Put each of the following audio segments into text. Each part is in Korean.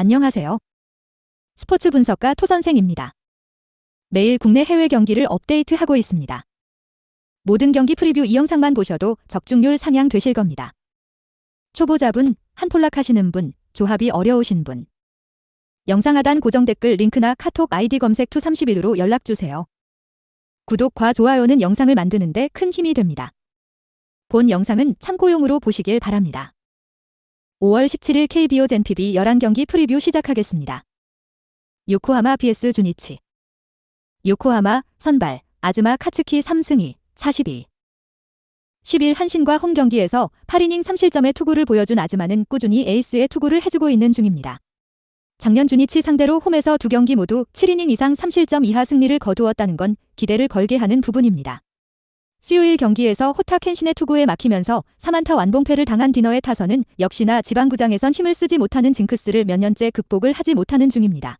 안녕하세요. 스포츠 분석가 토선생입니다. 매일 국내 해외 경기를 업데이트하고 있습니다. 모든 경기 프리뷰 이 영상만 보셔도 적중률 상향 되실 겁니다. 초보자분, 한폴락 하시는 분, 조합이 어려우신 분. 영상 하단 고정 댓글 링크나 카톡 아이디 검색 투31로 연락주세요. 구독과 좋아요는 영상을 만드는데 큰 힘이 됩니다. 본 영상은 참고용으로 보시길 바랍니다. 5월 17일 KBO 젠PB 11경기 프리뷰 시작하겠습니다. 요코하마 vs 주니치. 요코하마, 선발, 아즈마 카츠키 3승2, 42. 10일 한신과 홈 경기에서 8이닝 3실점의 투구를 보여준 아즈마는 꾸준히 에이스의 투구를 해주고 있는 중입니다. 작년 주니치 상대로 홈에서 2경기 모두 7이닝 이상 3실점 이하 승리를 거두었다는 건 기대를 걸게 하는 부분입니다. 수요일 경기에서 호타 켄신의 투구에 막히면서 3안타 완봉패를 당한 디너의 타선은 역시나 지방구장에선 힘을 쓰지 못하는 징크스를 몇 년째 극복을 하지 못하는 중입니다.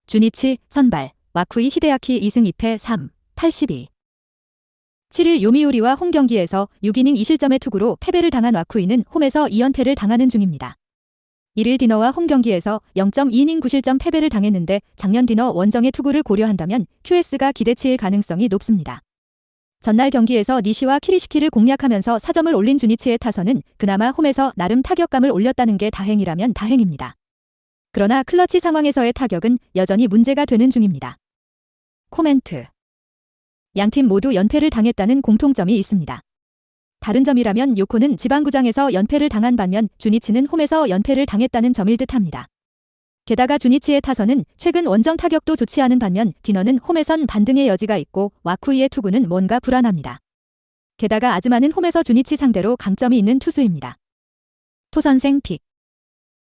주니치, 선발, 와쿠이 히데아키 2승 2패 3, 82. 7일 요미우리와 홈 경기에서 6이닝 2실점의 투구로 패배를 당한 와쿠이는 홈에서 2연패를 당하는 중입니다. 1일 디너와 홈 경기에서 0.2이닝 9실점 패배를 당했는데 작년 디너 원정의 투구를 고려한다면 QS가 기대치일 가능성이 높습니다. 전날 경기에서 니시와 키리시키를 공략하면서 4점을 올린 주니치의 타선은 그나마 홈에서 나름 타격감을 올렸다는 게 다행이라면 다행입니다. 그러나 클러치 상황에서의 타격은 여전히 문제가 되는 중입니다. 코멘트. 양팀 모두 연패를 당했다는 공통점이 있습니다. 다른 점이라면 요코는 지방구장에서 연패를 당한 반면 주니치는 홈에서 연패를 당했다는 점일 듯합니다. 게다가 주니치의 타선은 최근 원정 타격도 좋지 않은 반면 디너는 홈에선 반등의 여지가 있고 와쿠이의 투구는 뭔가 불안합니다. 게다가 아즈마는 홈에서 주니치 상대로 강점이 있는 투수입니다. 토선생 픽.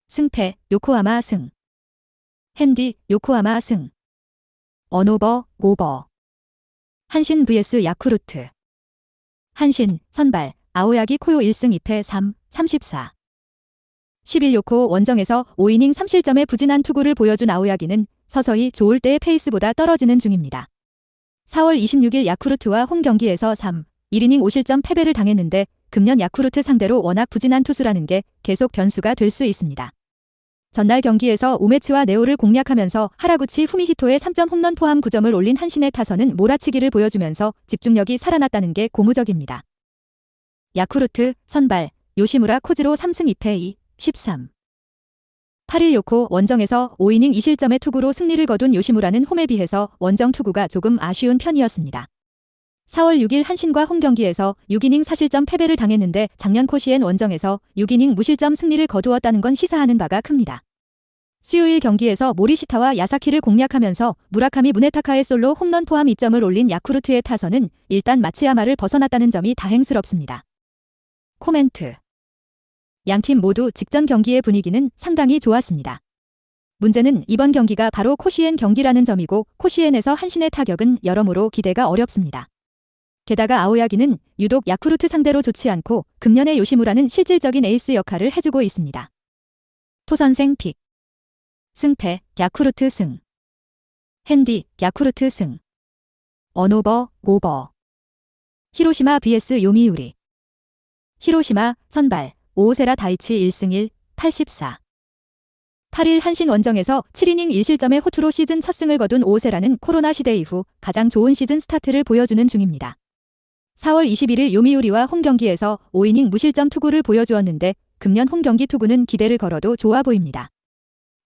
승패, 요코하마 승. 핸디, 요코하마 승. 언오버, 오버. 한신 vs 야쿠르트. 한신, 선발, 아오야기 코요 1승 2패 3, 34. 10일 요코 원정에서 5이닝 3실점의 부진한 투구를 보여준 아오야기는 서서히 좋을 때의 페이스보다 떨어지는 중입니다. 4월 26일 야쿠르트와 홈 경기에서 3, 1이닝 5실점 패배를 당했는데 금년 야쿠르트 상대로 워낙 부진한 투수라는 게 계속 변수가 될 수 있습니다. 전날 경기에서 우메츠와 네오를 공략하면서 하라구치 후미히토의 3점 홈런 포함 9점을 올린 한신의 타선은 몰아치기를 보여주면서 집중력이 살아났다는 게 고무적입니다. 야쿠르트, 선발, 요시무라 코지로 3승 2패 2, 13. 8일 요코 원정에서 5이닝 2실점의 투구로 승리를 거둔 요시무라는 홈에 비해서 원정 투구가 조금 아쉬운 편이었습니다. 4월 6일 한신과 홈 경기에서 6이닝 4실점 패배를 당했는데 작년 코시엔 원정에서 6이닝 무실점 승리를 거두었다는 건 시사하는 바가 큽니다. 수요일 경기에서 모리시타와 야사키를 공략하면서 무라카미 무네타카의 솔로 홈런 포함 2점을 올린 야쿠르트의 타선은 일단 마츠야마를 벗어났다는 점이 다행스럽습니다. 코멘트. 양팀 모두 직전 경기의 분위기는 상당히 좋았습니다. 문제는 이번 경기가 바로 코시엔 경기라는 점이고 코시엔에서 한신의 타격은 여러모로 기대가 어렵습니다. 게다가 아오야기는 유독 야쿠르트 상대로 좋지 않고 금년의 요시무라는 실질적인 에이스 역할을 해주고 있습니다. 토선생 픽. 승패, 야쿠르트 승. 핸디, 야쿠르트 승. 언오버, 오버. 히로시마 vs 요미우리. 히로시마, 선발, 오오세라 다이치 1승 1, 84. 8일 한신 원정에서 7이닝 1실점의 호투로 시즌 첫 승을 거둔 오오세라는 코로나 시대 이후 가장 좋은 시즌 스타트를 보여주는 중입니다. 4월 21일 요미우리와 홈 경기에서 5이닝 무실점 투구를 보여주었는데 금년 홈 경기 투구는 기대를 걸어도 좋아 보입니다.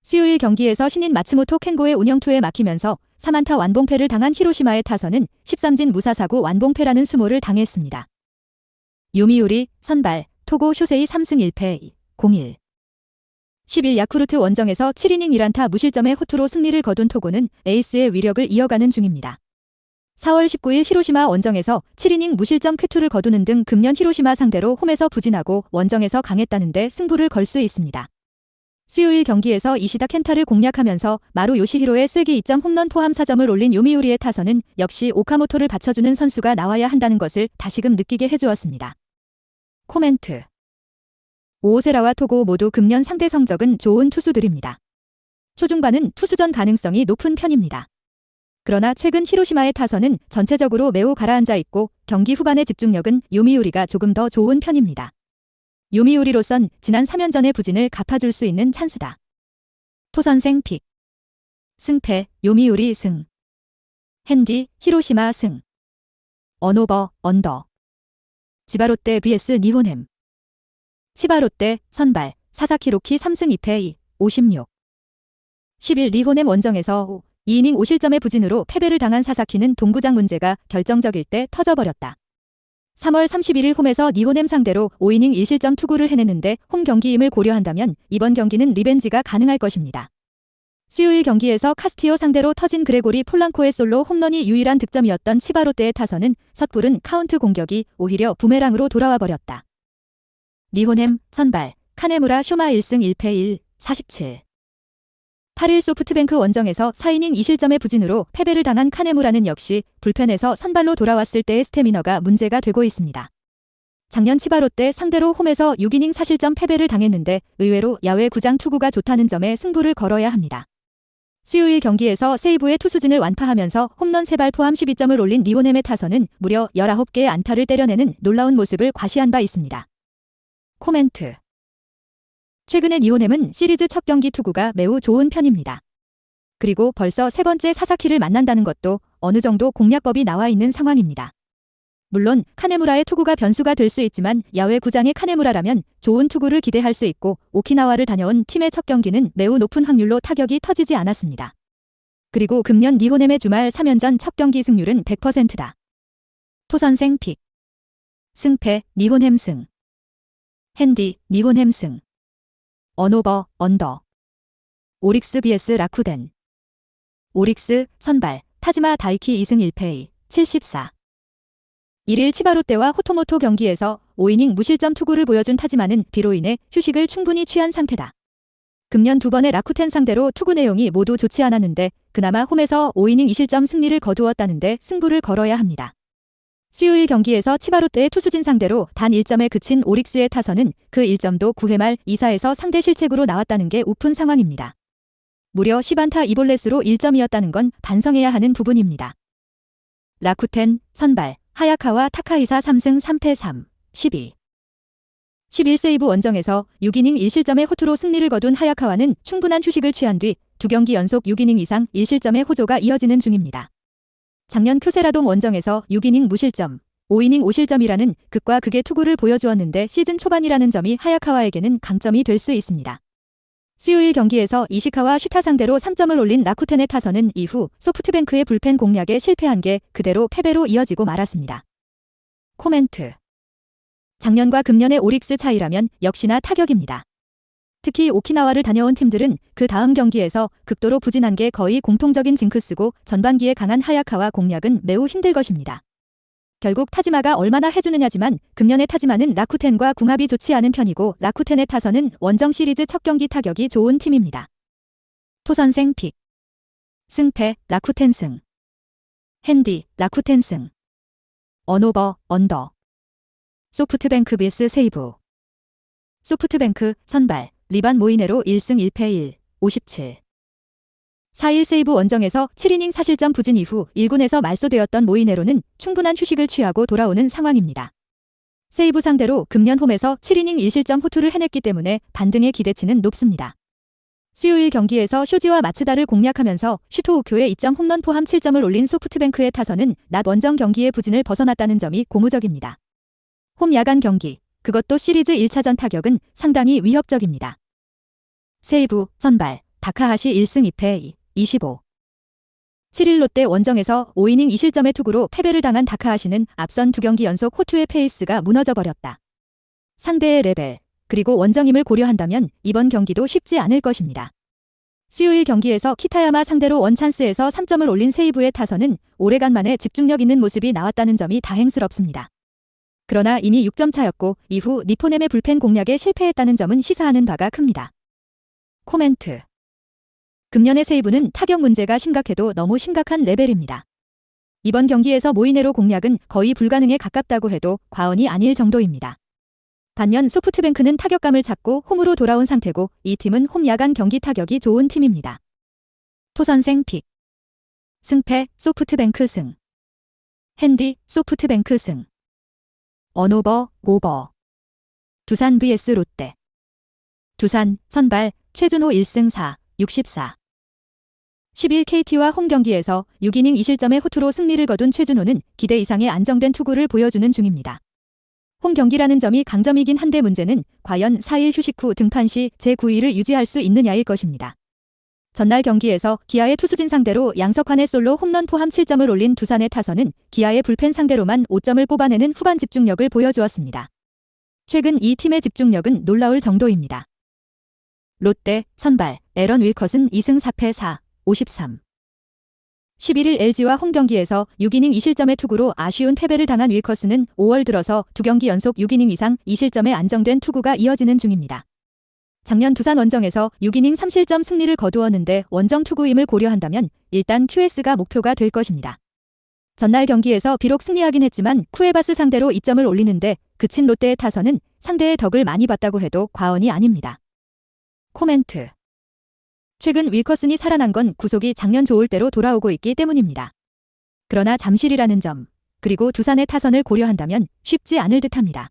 수요일 경기에서 신인 마츠모토 켄고의 운영투에 막히면서 3안타 완봉패를 당한 히로시마의 타선은 13진 무사사구 완봉패라는 수모를 당했습니다. 요미우리, 선발, 토고 쇼세이 3승 1패 01. 10일 야쿠르트 원정에서 7이닝 1안타 무실점의 호투로 승리를 거둔 토고는 에이스의 위력을 이어가는 중입니다. 4월 19일 히로시마 원정에서 7이닝 무실점 쾌투를 거두는 등 금년 히로시마 상대로 홈에서 부진하고 원정에서 강했다는데 승부를 걸 수 있습니다. 수요일 경기에서 이시다 켄타를 공략하면서 마루 요시히로의 쐐기 2점 홈런 포함 4점을 올린 요미우리의 타선은 역시 오카모토를 받쳐주는 선수가 나와야 한다는 것을 다시금 느끼게 해주었습니다. 코멘트. 오오세라와 토고 모두 금년 상대 성적은 좋은 투수들입니다. 초중반은 투수전 가능성이 높은 편입니다. 그러나 최근 히로시마의 타선은 전체적으로 매우 가라앉아 있고 경기 후반의 집중력은 요미우리가 조금 더 좋은 편입니다. 요미우리로선 지난 3연전의 부진을 갚아줄 수 있는 찬스다. 토선생 픽. 승패, 요미우리 승. 핸디, 히로시마 승. 언오버, 언더. 지바롯데 vs 니혼햄. 치바롯데, 선발, 사사키로키 3승 2패 2, 56. 10일 니혼햄 원정에서 2이닝 5실점의 부진으로 패배를 당한 사사키는 동구장 문제가 결정적일 때 터져버렸다. 3월 31일 홈에서 니혼햄 상대로 5이닝 1실점 투구를 해냈는데 홈 경기임을 고려한다면 이번 경기는 리벤지가 가능할 것입니다. 수요일 경기에서 카스티오 상대로 터진 그레고리 폴랑코의 솔로 홈런이 유일한 득점이었던 치바롯데의 타선은 섣부른 카운트 공격이 오히려 부메랑으로 돌아와 버렸다. 니혼햄, 선발, 카네무라 쇼마 1승 1패 1, 47. 8일 소프트뱅크 원정에서 4이닝 2실점의 부진으로 패배를 당한 카네무라는 역시 불펜에서 선발로 돌아왔을 때의 스태미너가 문제가 되고 있습니다. 작년 치바롯데 상대로 홈에서 6이닝 4실점 패배를 당했는데 의외로 야외 구장 투구가 좋다는 점에 승부를 걸어야 합니다. 수요일 경기에서 세이브의 투수진을 완파하면서 홈런 3발 포함 12점을 올린 니혼햄의 타선은 무려 19개의 안타를 때려내는 놀라운 모습을 과시한 바 있습니다. 코멘트. 최근에 니혼햄은 시리즈 첫 경기 투구가 매우 좋은 편입니다. 그리고 벌써 세 번째 사사키를 만난다는 것도 어느 정도 공략법이 나와 있는 상황입니다. 물론 카네무라의 투구가 변수가 될 수 있지만 야외 구장의 카네무라라면 좋은 투구를 기대할 수 있고 오키나와를 다녀온 팀의 첫 경기는 매우 높은 확률로 타격이 터지지 않았습니다. 그리고 금년 니혼햄의 주말 3연전 첫 경기 승률은 100%다. 토선생 픽. 승패, 니혼햄 승. 핸디, 니혼햄 승. 언오버, 언더. 오릭스 vs 라쿠덴. 오릭스, 선발, 타지마 다이키 2승 1패 74. 1일 치바롯데와 호토모토 경기에서 5이닝 무실점 투구를 보여준 타지마는 비로 인해 휴식을 충분히 취한 상태다. 금년 2번의 라쿠텐 상대로 투구 내용이 모두 좋지 않았는데 그나마 홈에서 5이닝 2실점 승리를 거두었다는데 승부를 걸어야 합니다. 수요일 경기에서 치바롯데의 투수진 상대로 단 1점에 그친 오릭스의 타선은 그 1점도 9회 말 2사에서 상대 실책으로 나왔다는 게 우픈 상황입니다. 무려 10안타 2볼넷으로 1점이었다는 건 반성해야 하는 부분입니다. 라쿠텐, 선발, 하야카와 타카이사 3승 3패 3, 12. 11세이브 원정에서 6이닝 1실점의 호투로 승리를 거둔 하야카와는 충분한 휴식을 취한 뒤 2경기 연속 6이닝 이상 1실점의 호조가 이어지는 중입니다. 작년 쿄세라돔 원정에서 6이닝 무실점, 5이닝 5실점이라는 극과 극의 투구를 보여주었는데 시즌 초반이라는 점이 하야카와에게는 강점이 될 수 있습니다. 수요일 경기에서 이시카와 슈타 상대로 3점을 올린 라쿠텐의 타선은 이후 소프트뱅크의 불펜 공략에 실패한 게 그대로 패배로 이어지고 말았습니다. 코멘트. 작년과 금년의 오릭스 차이라면 역시나 타격입니다. 특히 오키나와를 다녀온 팀들은 그 다음 경기에서 극도로 부진한 게 거의 공통적인 징크스고 전반기에 강한 하야카와 공략은 매우 힘들 것입니다. 결국 타지마가 얼마나 해주느냐지만 금년의 타지마는 라쿠텐과 궁합이 좋지 않은 편이고 라쿠텐의 타선은 원정 시리즈 첫 경기 타격이 좋은 팀입니다. 토선생 픽. 승패, 라쿠텐 승. 핸디, 라쿠텐 승. 언오버, 언더. 소프트뱅크 vs 세이브. 소프트뱅크, 선발, 리반 모이네로 1승 1패 1, 57. 4일 세이브 원정에서 7이닝 4실점 부진 이후 1군에서 말소되었던 모이네로는 충분한 휴식을 취하고 돌아오는 상황입니다. 세이브 상대로 금년 홈에서 7이닝 1실점 호투를 해냈기 때문에 반등의 기대치는 높습니다. 수요일 경기에서 쇼지와 마츠다를 공략하면서 슈토우쿄의 2점 홈런 포함 7점을 올린 소프트뱅크의 타선은 낮 원정 경기의 부진을 벗어났다는 점이 고무적입니다. 홈 야간 경기, 그것도 시리즈 1차전 타격은 상당히 위협적입니다. 세이브, 선발, 다카하시 1승 2패 2, 25. 7일 롯데 원정에서 5이닝 2실점의 투구로 패배를 당한 다카하시는 앞선 2경기 연속 호투의 페이스가 무너져버렸다. 상대의 레벨, 그리고 원정임을 고려한다면 이번 경기도 쉽지 않을 것입니다. 수요일 경기에서 키타야마 상대로 원찬스에서 3점을 올린 세이브의 타선은 오래간만에 집중력 있는 모습이 나왔다는 점이 다행스럽습니다. 그러나 이미 6점 차였고 이후 니포넴의 불펜 공략에 실패했다는 점은 시사하는 바가 큽니다. 코멘트. 금년의 세이브는 타격 문제가 심각해도 너무 심각한 레벨입니다. 이번 경기에서 모이네로 공략은 거의 불가능에 가깝다고 해도 과언이 아닐 정도입니다. 반면 소프트뱅크는 타격감을 찾고 홈으로 돌아온 상태고 이 팀은 홈 야간 경기 타격이 좋은 팀입니다. 토선생 픽. 승패, 소프트뱅크 승. 핸디, 소프트뱅크 승. 언오버, 오버. 두산 vs 롯데. 두산, 선발, 최준호 1승 4, 64. 10일 KT와 홈 경기에서 6이닝 2실점의 호투로 승리를 거둔 최준호는 기대 이상의 안정된 투구를 보여주는 중입니다. 홈 경기라는 점이 강점이긴 한데 문제는 과연 4일 휴식 후 등판 시 제9위를 유지할 수 있느냐일 것입니다. 전날 경기에서 기아의 투수진 상대로 양석환의 솔로 홈런 포함 7점을 올린 두산의 타선은 기아의 불펜 상대로만 5점을 뽑아내는 후반 집중력을 보여주었습니다. 최근 이 팀의 집중력은 놀라울 정도입니다. 롯데 선발 에런 윌컷은 2승 4패 4, 53. 11일 LG와 홈 경기에서 6이닝 2실점의 투구로 아쉬운 패배를 당한 윌커스는 5월 들어서 2경기 연속 6이닝 이상 2실점의 안정된 투구가 이어지는 중입니다. 작년 두산 원정에서 6이닝 3실점 승리를 거두었는데 원정 투구임을 고려한다면 일단 QS가 목표가 될 것입니다. 전날 경기에서 비록 승리하긴 했지만 쿠에바스 상대로 2점을 올리는데 그친 롯데의 타선은 상대의 덕을 많이 봤다고 해도 과언이 아닙니다. 코멘트. 최근 윌커슨이 살아난 건 구속이 작년 좋을 때로 돌아오고 있기 때문입니다. 그러나 잠실이라는 점, 그리고 두산의 타선을 고려한다면 쉽지 않을 듯합니다.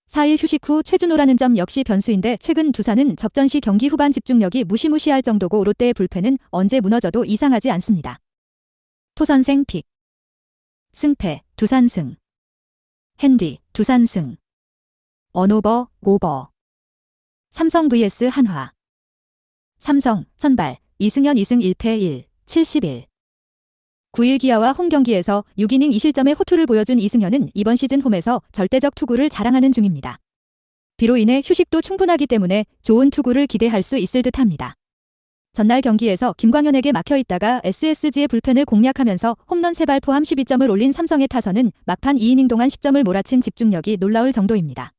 4일 휴식 후 최준호라는 점 역시 변수인데 최근 두산은 접전 시 경기 후반 집중력이 무시무시할 정도고 롯데의 불펜은 언제 무너져도 이상하지 않습니다. 토선생 픽. 승패 두산 승. 핸디 두산 승. 언오버 오버. 삼성 vs 한화. 삼성 선발 이승현 2승 1패 1, 71. 9일 기아와 홈 경기에서 6이닝 2실점의 호투를 보여준 이승현은 이번 시즌 홈에서 절대적 투구를 자랑하는 중입니다. 비로 인해 휴식도 충분하기 때문에 좋은 투구를 기대할 수 있을 듯합니다. 전날 경기에서 김광현에게 막혀있다가 SSG의 불펜을 공략하면서 홈런 3발 포함 12점을 올린 삼성의 타선은 막판 2이닝 동안 10점을 몰아친 집중력이 놀라울 정도입니다.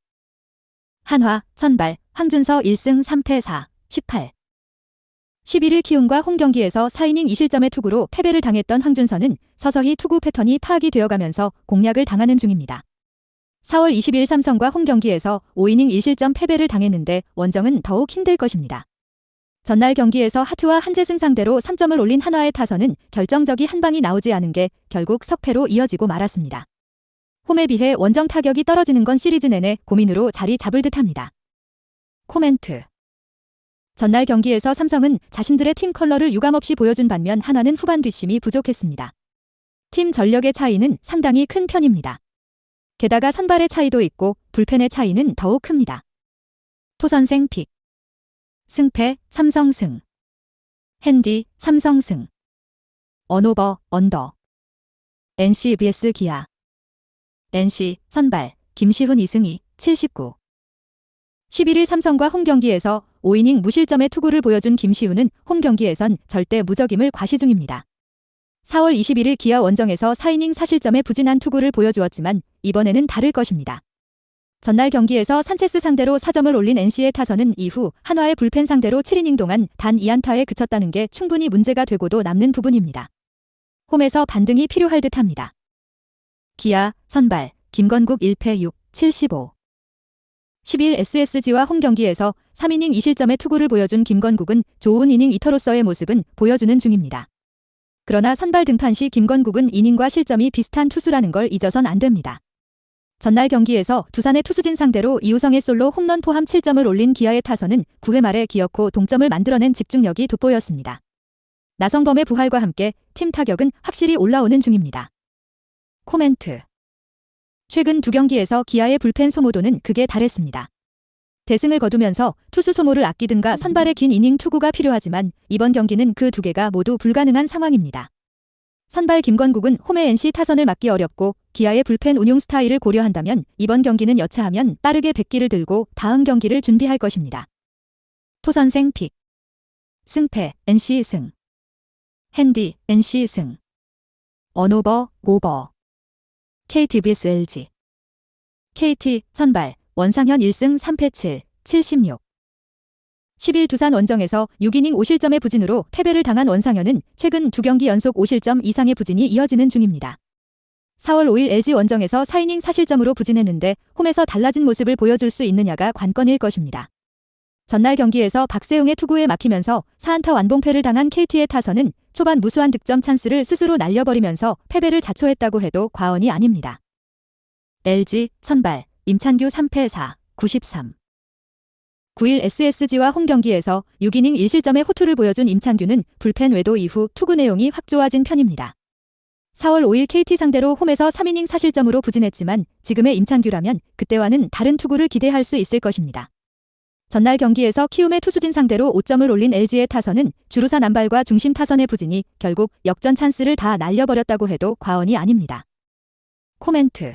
한화 선발 황준서 1승 3패 4, 18. 11일 키움과 홈 경기에서 4이닝 2실점의 투구로 패배를 당했던 황준서는 서서히 투구 패턴이 파악이 되어가면서 공략을 당하는 중입니다. 4월 20일 삼성과 홈 경기에서 5이닝 1실점 패배를 당했는데 원정은 더욱 힘들 것입니다. 전날 경기에서 하트와 한재승 상대로 3점을 올린 한화의 타선은 결정적인 한 방이 나오지 않은 게 결국 석패로 이어지고 말았습니다. 홈에 비해 원정 타격이 떨어지는 건 시리즈 내내 고민으로 자리 잡을 듯합니다. 코멘트. 전날 경기에서 삼성은 자신들의 팀 컬러를 유감없이 보여준 반면 한화는 후반 뒷심이 부족했습니다. 팀 전력의 차이는 상당히 큰 편입니다. 게다가 선발의 차이도 있고 불펜의 차이는 더욱 큽니다. 토선생 픽. 승패 삼성 승. 핸디 삼성 승. 언오버 언더. NC vs 기아. NC 선발 김시훈 2승 2, 79. 11일 삼성과 홈 경기에서 5이닝 무실점의 투구를 보여준 김시훈은 홈 경기에선 절대 무적임을 과시 중입니다. 4월 21일 기아 원정에서 4이닝 4실점의 부진한 투구를 보여주었지만 이번에는 다를 것입니다. 전날 경기에서 산체스 상대로 4점을 올린 NC의 타선은 이후 한화의 불펜 상대로 7이닝 동안 단 2안타에 그쳤다는 게 충분히 문제가 되고도 남는 부분입니다. 홈에서 반등이 필요할 듯합니다. 기아 선발 김건국 1패 6, 75. 10일 SSG와 홈 경기에서 3이닝 2실점의 투구를 보여준 김건국은 좋은 이닝 이터로서의 모습은 보여주는 중입니다. 그러나 선발 등판 시 김건국은 이닝과 실점이 비슷한 투수라는 걸 잊어선 안 됩니다. 전날 경기에서 두산의 투수진 상대로 이우성의 솔로 홈런 포함 7점을 올린 기아의 타선은 9회 말에 기어코 동점을 만들어낸 집중력이 돋보였습니다. 나성범의 부활과 함께 팀 타격은 확실히 올라오는 중입니다. 코멘트. 최근 두 경기에서 기아의 불펜 소모도는 극에 달했습니다. 대승을 거두면서 투수 소모를 아끼든가 선발의 긴 이닝 투구가 필요하지만 이번 경기는 그 두 개가 모두 불가능한 상황입니다. 선발 김건국은 홈의 NC 타선을 막기 어렵고 기아의 불펜 운용 스타일을 고려한다면 이번 경기는 여차하면 빠르게 백기를 들고 다음 경기를 준비할 것입니다. 토선생 픽. 승패 NC 승. 핸디 NC 승. 언오버 오버. KT vs LG. KT 선발 원상현 1승 3패 7, 76. 10일 두산 원정에서 6이닝 5실점의 부진으로 패배를 당한 원상현은 최근 2경기 연속 5실점 이상의 부진이 이어지는 중입니다. 4월 5일 LG 원정에서 4이닝 4실점으로 부진했는데 홈에서 달라진 모습을 보여줄 수 있느냐가 관건일 것입니다. 전날 경기에서 박세웅의 투구에 막히면서 4안타 완봉패를 당한 KT의 타선은 초반 무수한 득점 찬스를 스스로 날려버리면서 패배를 자초했다고 해도 과언이 아닙니다. LG 선발 임찬규 3패 4, 93. 9일 SSG와 홈 경기에서 6이닝 1실점의 호투를 보여준 임창규는 불펜 외도 이후 투구 내용이 확 좋아진 편입니다. 4월 5일 KT 상대로 홈에서 3이닝 4실점으로 부진했지만 지금의 임창규라면 그때와는 다른 투구를 기대할 수 있을 것입니다. 전날 경기에서 키움의 투수진 상대로 5점을 올린 LG의 타선은 주루사 남발과 중심 타선의 부진이 결국 역전 찬스를 다 날려버렸다고 해도 과언이 아닙니다. 코멘트.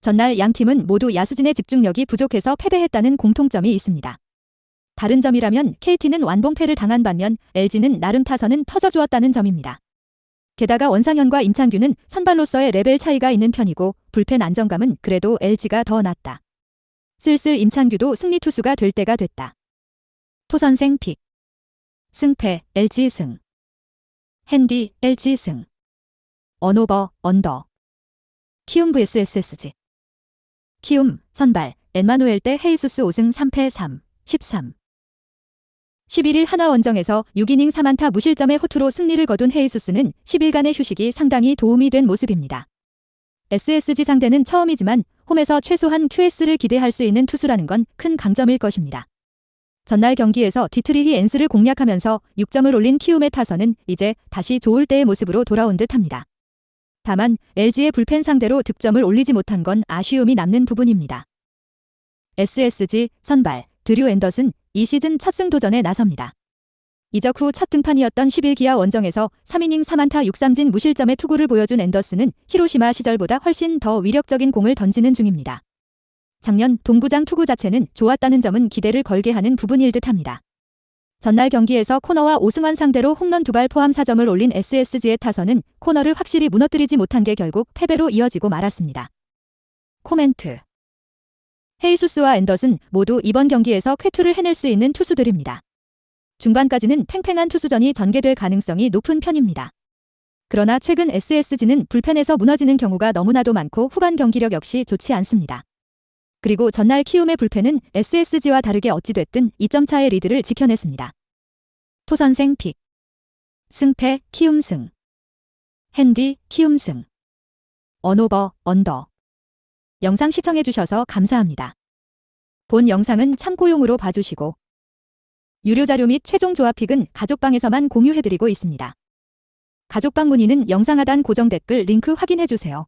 전날 양 팀은 모두 야수진의 집중력이 부족해서 패배했다는 공통점이 있습니다. 다른 점이라면 KT는 완봉패를 당한 반면 LG는 나름 타선은 터져주었다는 점입니다. 게다가 원상현과 임창규는 선발로서의 레벨 차이가 있는 편이고 불펜 안정감은 그래도 LG가 더 낫다. 슬슬 임창규도 승리 투수가 될 때가 됐다. 토선생 픽. 승패 LG 승. 핸디 LG 승. 언오버 언더. 키움 vs SSG. 키움 선발 엔마누엘 대 헤이수스 5승 3패 3, 13. 11일 하나원정에서 6이닝 3안타 무실점의 호투로 승리를 거둔 헤이수스는 10일간의 휴식이 상당히 도움이 된 모습입니다. SSG 상대는 처음이지만 홈에서 최소한 QS를 기대할 수 있는 투수라는 건 큰 강점일 것입니다. 전날 경기에서 디트리히 엔스를 공략하면서 6점을 올린 키움의 타선은 이제 다시 좋을 때의 모습으로 돌아온 듯합니다. 다만 LG의 불펜 상대로 득점을 올리지 못한 건 아쉬움이 남는 부분입니다. SSG 선발 드류 앤더슨 이 시즌 첫 승 도전에 나섭니다. 이적 후 첫 등판이었던 11기아 원정에서 3이닝 3안타 6삼진 무실점의 투구를 보여준 앤더슨은 히로시마 시절보다 훨씬 더 위력적인 공을 던지는 중입니다. 작년 동구장 투구 자체는 좋았다는 점은 기대를 걸게 하는 부분일 듯합니다. 전날 경기에서 코너와 오승환 상대로 홈런 2발 포함 4점을 올린 SSG의 타선은 코너를 확실히 무너뜨리지 못한 게 결국 패배로 이어지고 말았습니다. 코멘트. 헤이수스와 앤더슨 모두 이번 경기에서 쾌투를 해낼 수 있는 투수들입니다. 중반까지는 팽팽한 투수전이 전개될 가능성이 높은 편입니다. 그러나 최근 SSG는 불펜에서 무너지는 경우가 너무나도 많고 후반 경기력 역시 좋지 않습니다. 그리고 전날 키움의 불펜은 SSG와 다르게 어찌됐든 2점 차의 리드를 지켜냈습니다. 토선생 픽. 승패 키움 승. 핸디 키움 승. 언오버 언더. 영상 시청해주셔서 감사합니다. 본 영상은 참고용으로 봐주시고 유료 자료 및 최종 조합픽은 가족방에서만 공유해드리고 있습니다. 가족방 문의는 영상 하단 고정 댓글 링크 확인해주세요.